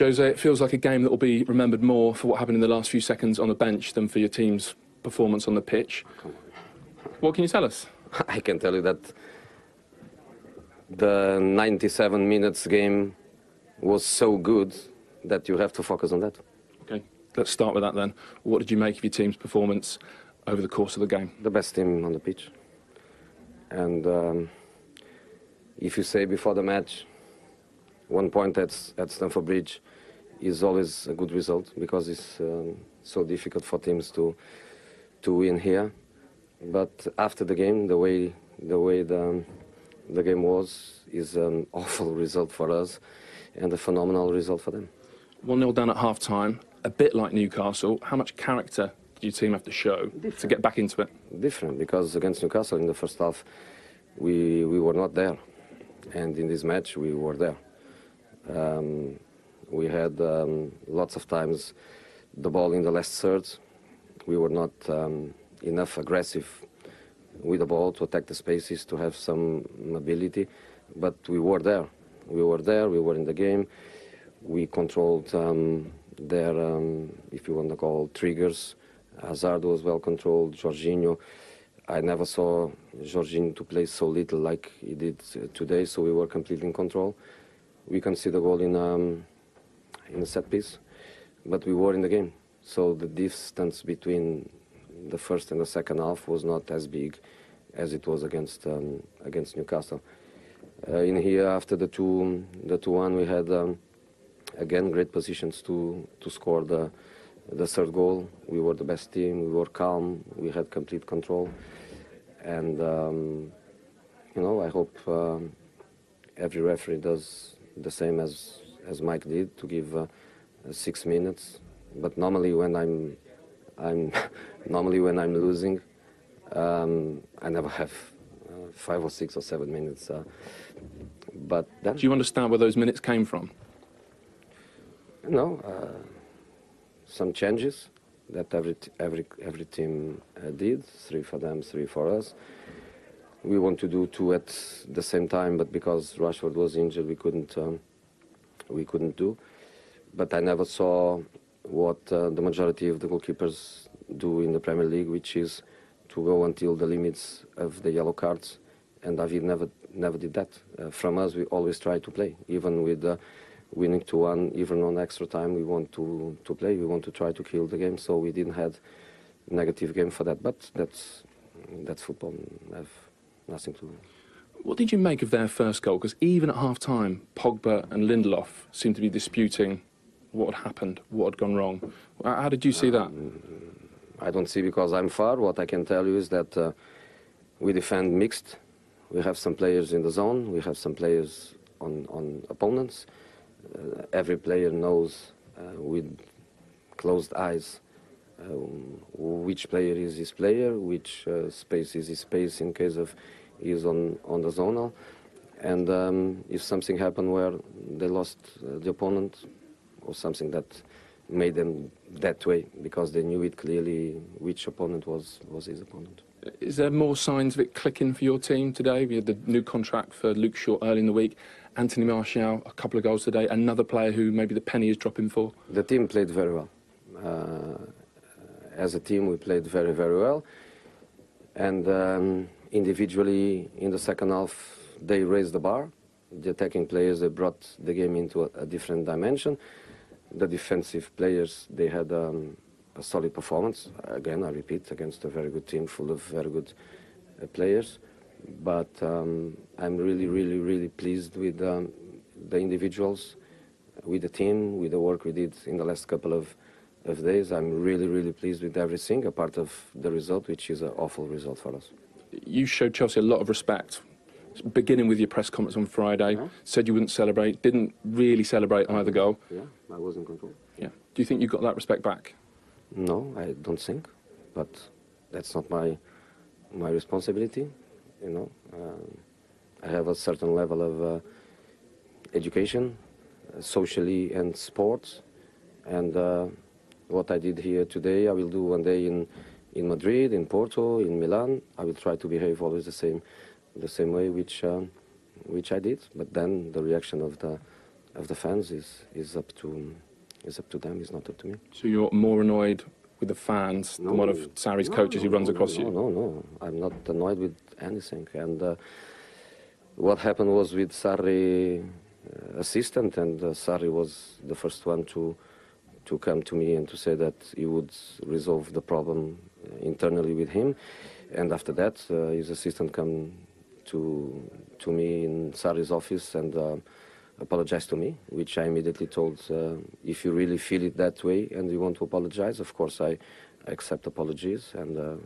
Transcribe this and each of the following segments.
Jose, it feels like a game that will be remembered more for what happened in the last few seconds on the bench than for your team's performance on the pitch. What can you tell us? I can tell you that the 97 minutes game was so good that you have to focus on that. Okay, let's start with that then. What did you make of your team's performance over the course of the game? The best team on the pitch. And if you say before the match, 1 point at Stamford Bridge is always a good result, because it's so difficult for teams to win here. But after the game, the way the game was is an awful result for us and a phenomenal result for them. 1-0 down at half-time, a bit like Newcastle. How much character did your team have to show to get back into it? Different, because against Newcastle in the first half, we were not there. And in this match, we were there. We had lots of times the ball in the last third. We were not enough aggressive with the ball to attack the spaces, to have some mobility, but we were there. We were there, we were in the game. We controlled their, if you want to call, triggers. Hazard was well controlled, Jorginho. I never saw Jorginho to play so little like he did today, so we were completely in control. We conceded a goal in a set piece, but we were in the game. So the distance between the first and the second half was not as big as it was against Newcastle. In here, after the 2-1, we had again great positions to score the third goal. We were the best team. We were calm. We had complete control, and you know, I hope every referee does the same as Mike did, to give 6 minutes. But normally when I'm losing, I never have 5 or 6 or 7 minutes. But then, do you understand where those minutes came from? No, some changes that every team did. 3 for them, 3 for us. We want to do 2 at the same time, but because Rashford was injured, we couldn't do. But I never saw what the majority of the goalkeepers do in the Premier League, which is to go until the limits of the yellow cards. And David never did that. From us, we always try to play, even with winning 2-1, even on extra time. We want to play. We want to try to kill the game. So we didn't have negative game for that. But that's football. I have nothing to do. What did you make of their first goal? Because even at half-time, Pogba and Lindelof seemed to be disputing what had happened, what had gone wrong. How did you see that? I don't see, because I'm far. What I can tell you is that we defend mixed. We have some players in the zone. We have some players on opponents. Every player knows with closed eyes which player is his player, which space is his space in case of he's on the zonal. And if something happened where they lost the opponent, or something that made them that way, because they knew it clearly which opponent was his opponent. Is there more signs of it clicking for your team today? We had the new contract for Luke Shaw early in the week. Anthony Martial, a couple of goals today. Another player who maybe the penny is dropping for. The team played very well. As a team, we played very, very well. And individually, in the second half, they raised the bar. The attacking players, they brought the game into a different dimension. The defensive players, they had a solid performance. Again, I repeat, against a very good team full of very good players. But I'm really, really, really pleased with the individuals, with the team, with the work we did in the last couple of days. I'm really, really pleased with everything, apart of the result, which is an awful result for us. You showed Chelsea a lot of respect, beginning with your press conference on Friday. Yeah. Said you wouldn't celebrate, didn't really celebrate either goal. Yeah, I was in control. Yeah. Do you think you got that respect back? No, I don't think, but that's not my responsibility. You know, I have a certain level of education, socially and sports, and what I did here today, I will do one day in Madrid, in Porto, in Milan. I will try to behave always the same way which I did. But then the reaction of of the fans is up to them. It's not up to me. So you're more annoyed with the fans than one of Sarri's coaches who runs across you? No. I'm not annoyed with anything. And what happened was with Sarri assistant, and Sarri was the first one to come to me and to say that he would resolve the problem internally with him. And after that, his assistant come to me in Sarri's office and apologized to me, which I immediately told, if you really feel it that way and you want to apologize, of course I accept apologies and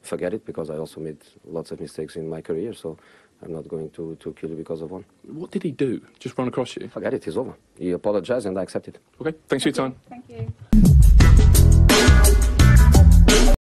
forget it, because I also made lots of mistakes in my career, so I'm not going to kill you because of one. What did he do? Just run across you? Forget it, it's over. He apologized and I accept it. Okay, thanks for your time. Thank you.